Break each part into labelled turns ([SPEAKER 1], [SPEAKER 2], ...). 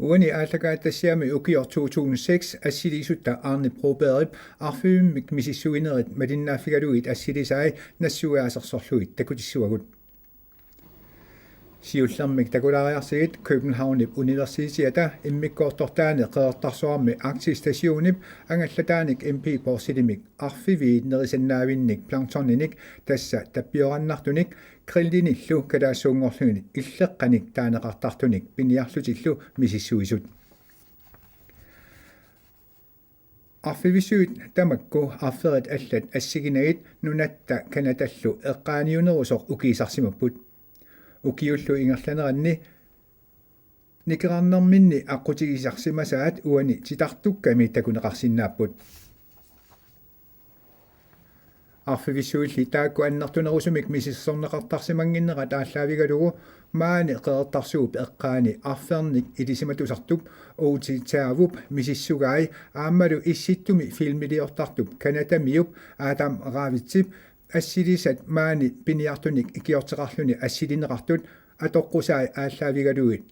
[SPEAKER 1] uani aallakaatassiami ukior 2006 assilisutta Arne Broberg arfyummik misissuinerit malinnaaffigaluit assilisai nassugaasarsorluit takutissuagut siullermik takulariarsigit Københavnip Universiteta immikkoortortaane qeertarsuarmi Arktis-stationip angallataanik MP porsilimik arfiviit nerisannaavinnik planktorninik tassa tappioranartunik qrillinillu kalaassuungorlugini illeqqanik taaneqartartunik piniarlutillu misissuisut arfivisuit tamakku arferit allat assiginagit nunatta kanatallu eqqaaniunerusoq ukiisarsimapput ukiullu ingerlaneranni nikerarnerminni aqutigisarsimasaat uani titartukkami takuneqarsinnaapput arfivisuulli taakku annertunerusumik misissorneqartarsimanginneqa taallaavigalugu maani qeertarsuup eqqaani arfernik ilisimatusartup uutitaavup misissugaai aammalu issittumi filmiliortartup kanatamiup aatam raavitsip assilisat maani piniartunik ikiorteqarluni assilineqartut atoqqusai ааllaavigaluit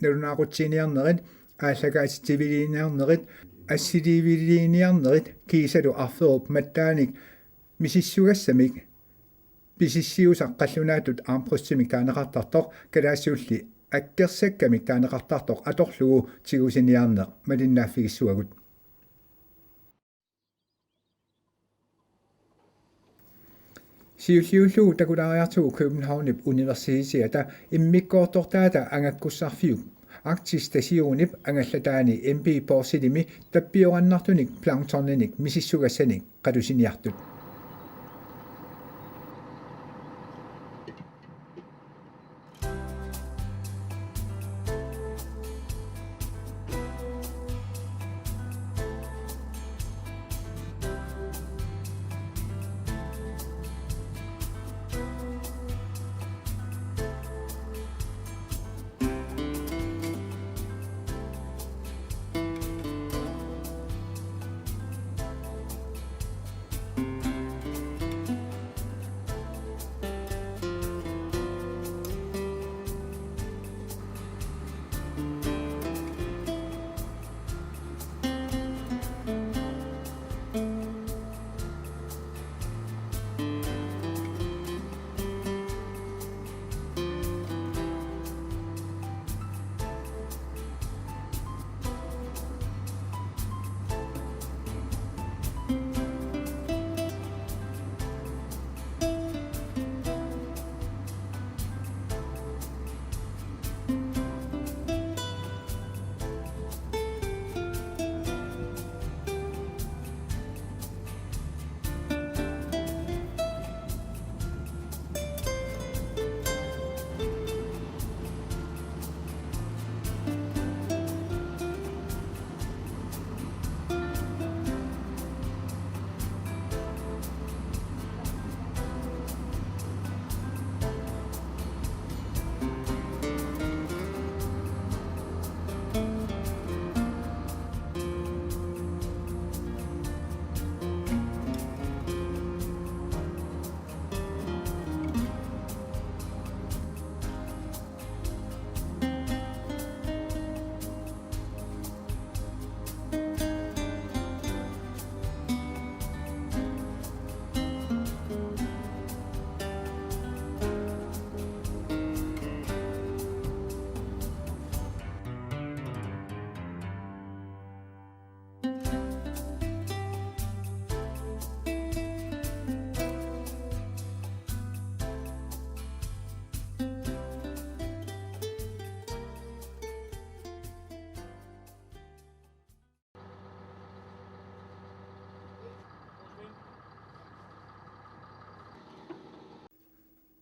[SPEAKER 1] nalunaaqutsiiniarnerit ааллагаатитсивилиниарнерит ассиливилиниарнерит кисалу арферуп маттааник мисиссугассамик писиссиусаққаллунаатут аампруссимик таанеқартартоқ калаассуулли аккерсаккамик таанеқартартоқ аторлугу тигусиниарнеқ малиннааффигиссуагут siulliullugu takulariartugu Københavnip Universiteta immikkoortortaata angakkussarfiuk Arktis-stationip angallataani MP porsilimi tappioranartunik planktorninik misissugassanik qalusiniartut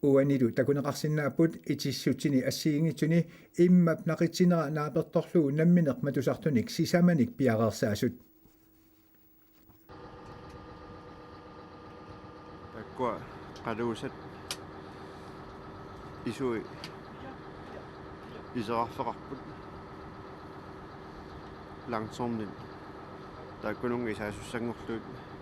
[SPEAKER 1] uanilu takuneqarsinnaaput itissutini assiingitsuni immap naqitsinera naapertorlugu nammineq matusartunik sisamanik piaqersaasut
[SPEAKER 2] takkua qaluusat isui iserarfeqarput langsornin takkununga isaasussanngorluut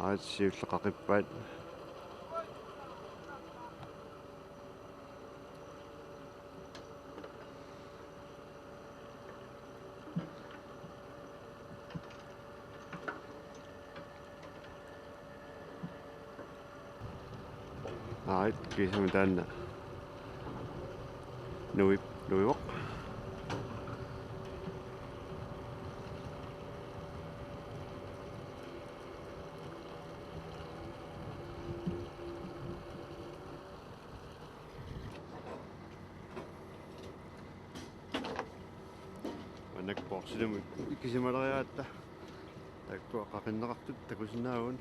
[SPEAKER 2] Siullaqaqippaat kisama taanna nuivoq anakporsilumu kisamaleriaatta takkua qaqinneqartut takusinaagun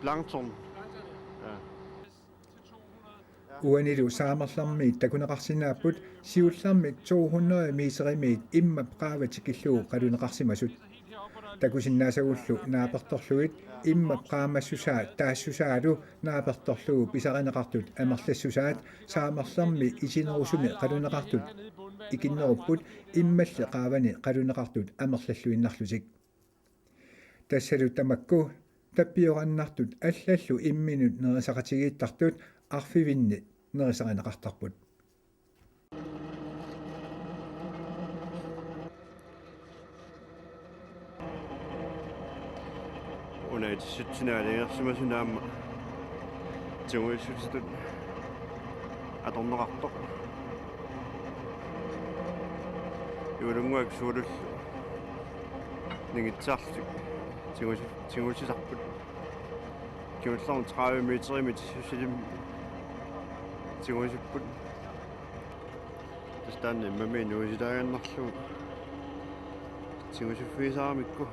[SPEAKER 2] Plankton.
[SPEAKER 1] uanilu saamerlarmiit takuneqarsinaapput siullarmik 200 miiserimiit immap qaavatikilluu qaluneqarsimasut takusinnaasagullu naapertorluit immap qaamassusaa taassusaalu naapertorlugu pisarineqartut amerlassusaat saamerlarmi isinerusumi qaluneqartut ikinnerupput immalli qaavani qaluneqartut amerlalluinnarlusik tassalut tamakku tappioqannartut allallu imminut nerisaqatigiittartut arfivinni nerisaqaneqartarput
[SPEAKER 2] Unaitissutsinaalingерсимасунаама тигуиссутитут аторнеқартоқ юулунгуак суулуллу нингитсаарлутик тигуссисарпут киулларн 30 метримит сусилим тигуссиппут тастанни мами нуисилааганнарлу тигуссиффисаарамикку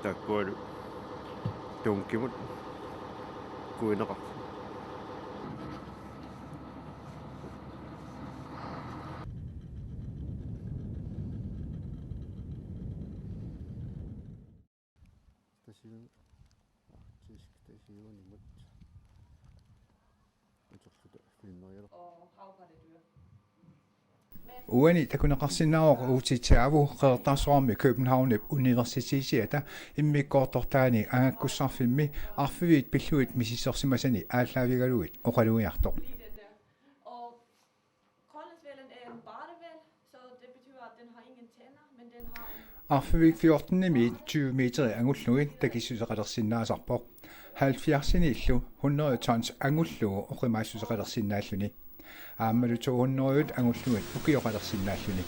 [SPEAKER 2] таккуалу тункимут куинеқар тасилу тисктэсиунимут антерлута филмериалер
[SPEAKER 1] uani takuneqarsinaaroq uutitiavu qeertarsuarmi København Universitetiata immikkoortortaani angakkussarfimmi arfiviit pilluit misissorsimasani aallavigaluit oqaluiartoq arfivik 14-nimi 20 metri angulluit takissuseqalersinnaasarpoq 70-ni illu 100 tons angullugu oqimaassuseqalersinnaalluni ааммалу 200-ут ангуллугат укиоқалерсиннааллуни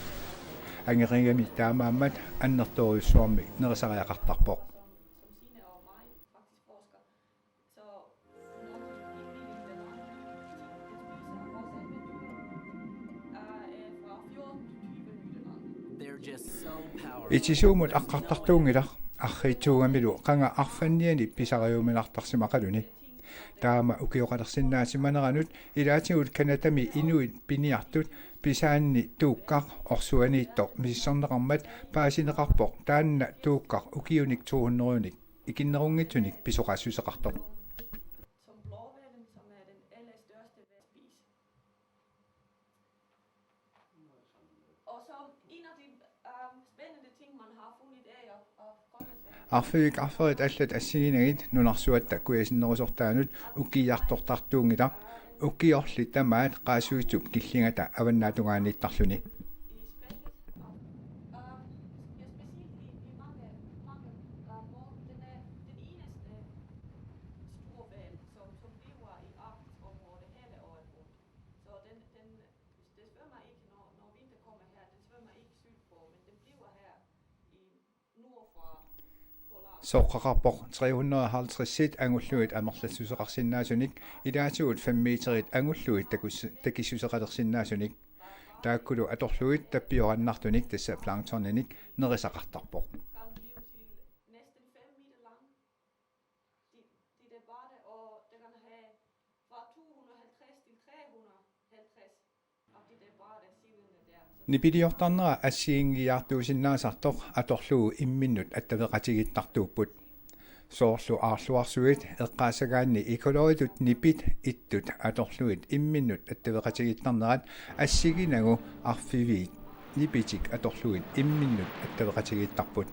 [SPEAKER 1] ангеригами таамааммат аннерториуссуарми нерисариақартарпоқ итисуумут аққартартуунгилар арриитуугамилу қанга арфанниани писариуминартарсимақалуни таама укиоқалерсиннаасиманеранут илаатигут канатами инуит пиниартут писаанни тууккақ орсуанииттоқ миссорнеқармат паасинеқарпоқ таанна тууккақ укиуник 200-уник икиннерунгитсуник писоқассусеқартоқ арфивик арферит аллат ассигинагит нунарсуатта куясиннерусортаанут уккиярторtartuungila уккиорли тамаат qaasuitsup киллингата аваннаатунгаанииттарлуни соққақарпоқ 350 ангуллуит амерлассусеқарсиннаасуник илаатигут 5 метрит ангуллуит такиссусеқалерсиннаасуник taakkulu atorluit tappiorannartunik tassa planktorninik nerisaqartarpoq
[SPEAKER 3] kan blive til næsten 5 meter lang. De der barte, og det kan have fra 250 til 350 af de der barte sivende der.
[SPEAKER 1] nipiliortarnera assiingiartuusinnaasartoq atorlugu imminnut attaveqatigittartuupput soorlu aarluarsuit eqqaasagaanni ikoloritut nipit ittut atorluit imminnut attaveqatigittarnerat assiginagu arfiviit nipitik atorluit imminnut attaveqatigittarput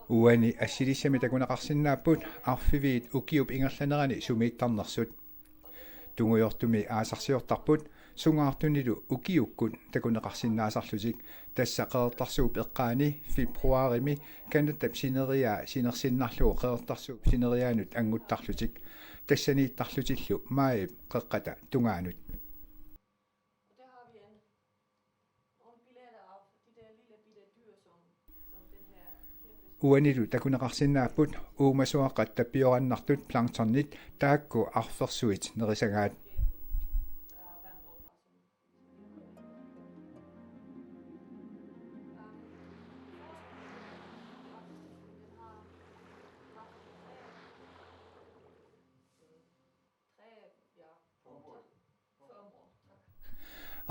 [SPEAKER 1] uani assilissami takunaqarsinnaapput arfiviit ukiup ingerlanerani sumiittarnersut tungujortumi aasarsiortarput sungaartunilu ukiukkut takuneqarsinnaasarlutik tassaqeertarsuup eqqaani februarimi kanatap sineria sinersinnarlugu qeertarsuup sineriaanut anguttarlutik tassaniittarlutillu maayip qeqqata tungaanut
[SPEAKER 3] Og der har vi nogle billetter af de der lille bitte dyr, som den her kæmpe
[SPEAKER 1] uanilu takuneqarsinnaapput uumasuaqqat tappioranartut planktornit taakku arfersuit nerisagaat
[SPEAKER 3] vandråber.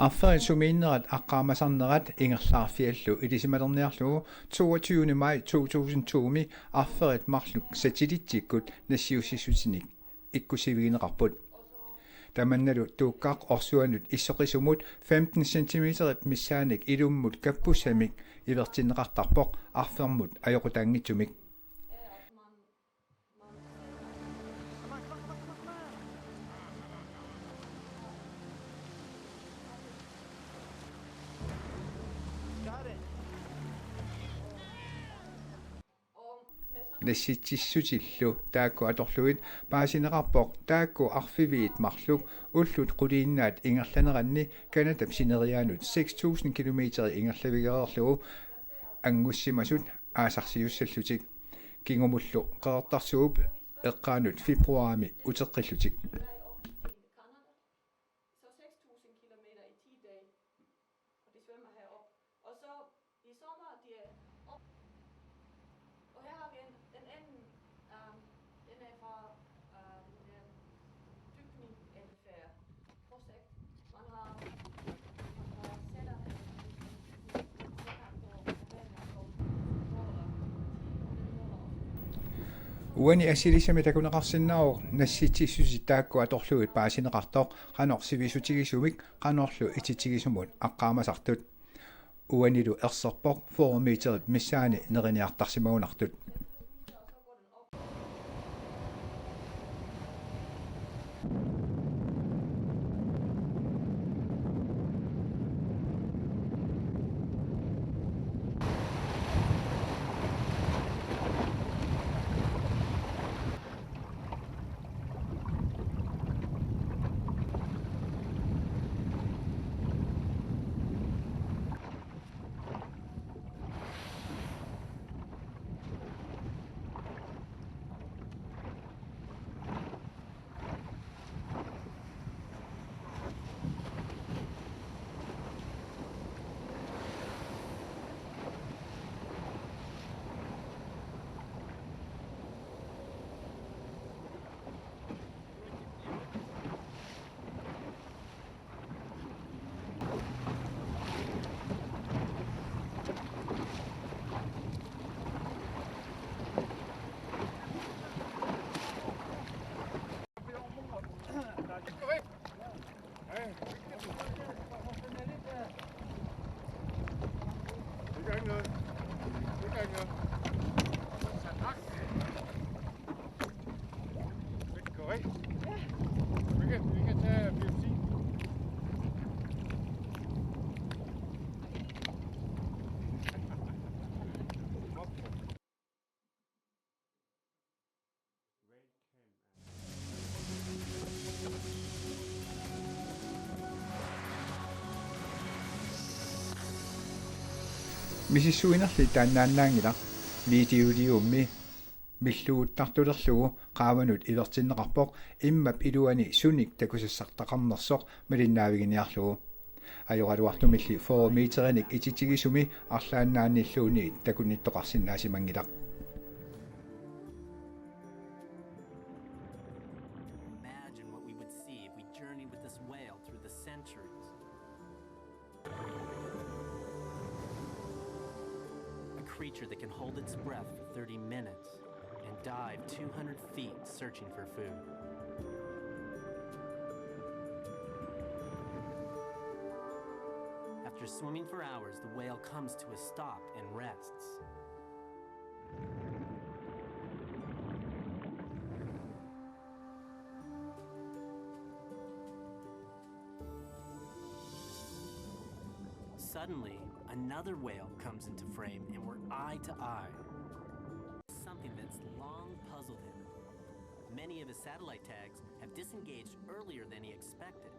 [SPEAKER 1] Afferin suminnerat aqqaamasarnerat ingerlaarfiallu ilisimalerniarlugu 22. maj 2002 afferit marluk satellittikkut nassiussisutinik ikkusivigineqarput tamannalu tuuqqaaq orsuanut issoqisumut 15 cm missaanik ilummut kappussamik ivertinneqartarpoq arfermut ajoqutaangitumik nassittissutillu taakku atorluit paasineqarpoq taakku arfiviit marluk ullut quliinnaat ingerlaneranni kanatap sineriaanut 6000 km ingerlavigereerlugu angussimasut aasarsiussallutik kingumullu qeertarsuup eqqaanut februarimi uteqqillutik
[SPEAKER 3] Så 6.000 kilometer i 10 dage, og de svømmer herop. Og så i sommer, de er op. Og her har vi den anden, den er fra den der dykning-projekt. Man har sætter
[SPEAKER 1] uani assilissami takuneqarsinnaruq nassittissusi taakku atorluit paasineqartoq qanorsivisutigisumik qanorlu ititigisumut aqqaamasartut uanilu erserpoq formiiterit missaani neriniartarsimagunartut мисиссуинерли тааннааннаангила видеолиумми миллууттартулерлугу qaavанут илертиннеқарпоқ иммап илуани суник такусассартақарнерсоқ малиннаавигиниарлугу ajorluartumilli foormiiterinik ititigisumi арлааннаанниллууни такунниттоқарсинаасимангилақ
[SPEAKER 4] Imagine what we would see if we journeyed with this whale through the centuries. A creature that can hold its breath for 30 minutes and dive 200 feet searching for food. After swimming for hours, the whale comes to a stop and rests. Suddenly, another whale comes into frame and we're eye to eye. Something that's long puzzled him. Many of his satellite tags have disengaged earlier than he expected.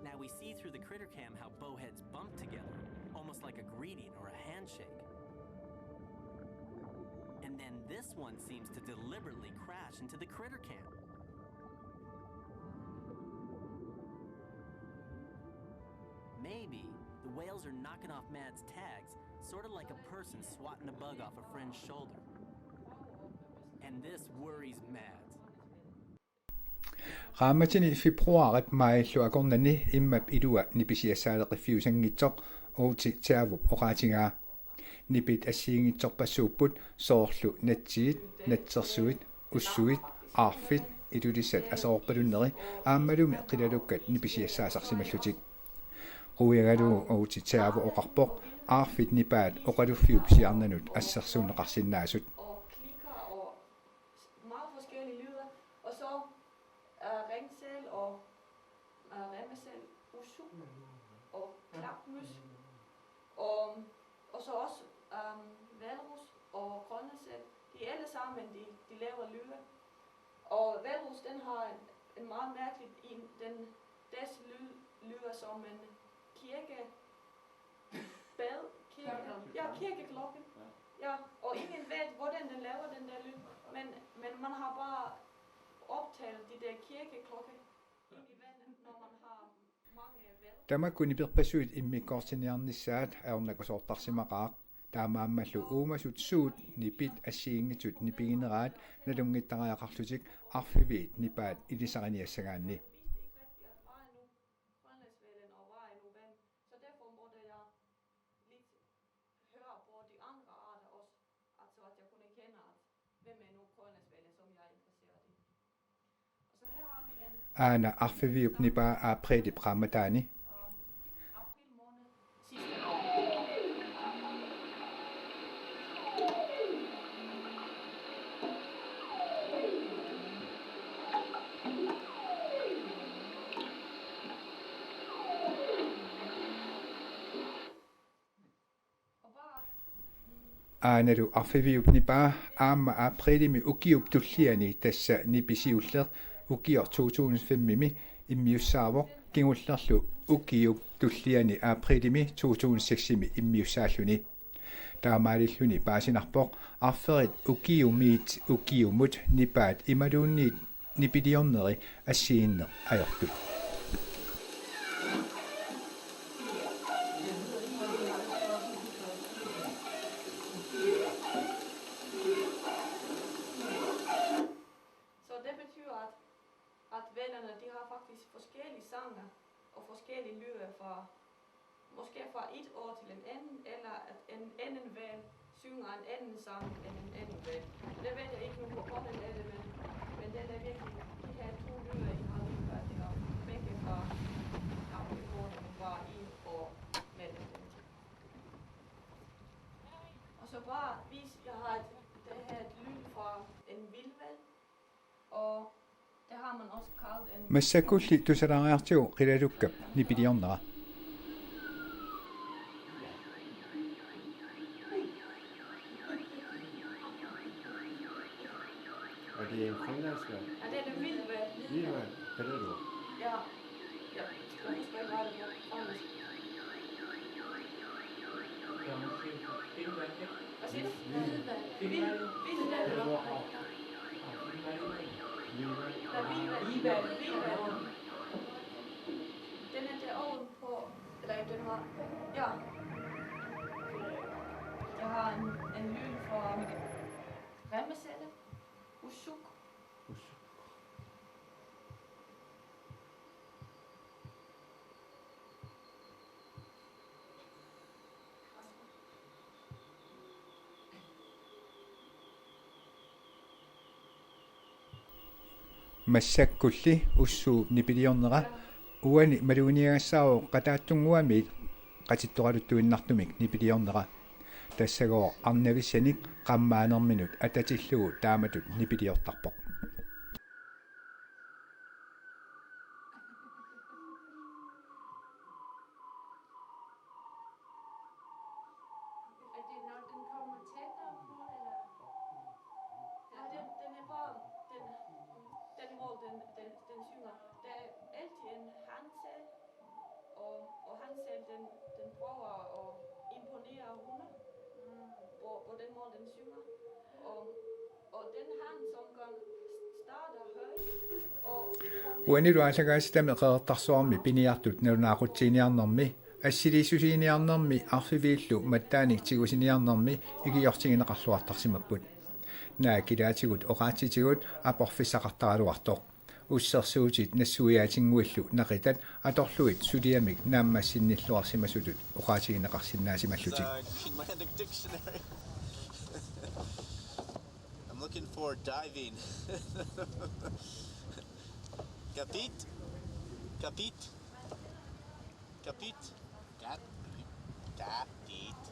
[SPEAKER 4] Now we see through the critter cam how bowheads bump together, almost like a greeting or a handshake. And then this one seems to deliberately crash into the critter cam. Maybe the whales are knocking off Mad's tags, sort of like a person swatting a bug off a friend's shoulder. And this worries Mads.
[SPEAKER 1] qaammatini februarit maillu akornani immap ilua nipisiassaaleqiffiusangitsoq uutitsiavup oqaatingaa nipit assiingitsorpassuupput soorlu natsiit natsersuit ussuit aarfit ilulissat asoorpalunneri aammalumi qilalukkat nipisiassaasarsimallutik quyagaluu uutitsiavu oqarpoq aarfit nipaat oqaluffiup siarnanut assersuunneqarsinnaasut
[SPEAKER 3] ringsæl og remmesæl, usuk og klapmus og så også valrus og grønnesæl. De alle sammen de laver lyde. Og valrus den har en meget mærkelig deres lyd lyder som en kirkeklokke. Ja, og ingen ved hvordan den laver den der lyd, men man har bare optaget de der kirkeklokke ind i vandet, når man har mange vand.
[SPEAKER 1] Tamakuni pirpassuit immikkortiniarnissaat aornakusoortarsimaqaaq taamaammallu uumasut suut nipit assiingitut nipigineraat nalungittariaqarlutik arfiviit nipaat ilisariniassagaanni aana arfiviup nipaa aapreelip qaamataani aanalu arfiviup nipaa aamma aapreelimi ukiup tulliani tassa nipisiulleq ukior 2005-mimi immiussaavoq kingullerlu ukiup tulliani aapreelimi 2006-mi immiussaalluni taamaalilluni paasinarpoq arferit ukiumiit ukiumut nipaat imaluunniit nipiliorneri assiinneq ajortut
[SPEAKER 3] forskellige lyder fra måske fra et år til en anden, eller at en anden hval synger en anden sang end en anden hval. Det ved jeg ikke nu på kortet af det, men det er virkelig de her to lyder, I har udført, det er begge fra Afrikakortet fra et år mellem dem. Og så bare vis, jeg har det her et lyd fra en vildhval, og det har man også kaldt en...
[SPEAKER 1] massakulli tusalaariartigu qilalukkap nipiliornera
[SPEAKER 2] Er det en grønlandskval?
[SPEAKER 3] Ja, det er det vildhval.
[SPEAKER 2] Vildhval? Hvad er det du?
[SPEAKER 3] Ja. Jeg husker ikke, hvad det var. Hvad siger du? Vildvand. Vildvand. Vildvand. Den er der ovenpå, eller den har, ja. Jeg har en lyd for remmesætte, usuk.
[SPEAKER 1] массаккулли уссуу нипилиорнера уани малуниагассааву qataattunguami qatittoqaluttuinnartumik nipiliornera тассагоо арнависсаник qammaanерминут ататиллугу тааматут нипилиортарпоq
[SPEAKER 3] Er det når den kommer tættere på, eller? Nej, den er bare, den hvor den synger. Der er altid en hansel, og hansel den prøver at imponere hunder, på den måde den synger. Og den han som gang starter højt, og
[SPEAKER 1] уанилуасагааситами qeertarsuarmi piniartut nalunaaquttiiniarnermi ассилииссусииниарнерми арфивииллу маттааник тигусиниарнерми игиортигинеқарлуартарсимаппут наа килаатигут оқаатитигут апорфиссақартаралуартоқ уссерсуутит нассуиаатингуиллу нақитат аторлуит сулиамик нааммассинниллуарсимасутут оқаатигинеқарсинаасималлутик
[SPEAKER 5] Semantic dictionary. I'm looking for diving. Capit? Capit? Capit? Capit.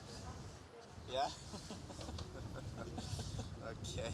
[SPEAKER 5] Yeah? Okay.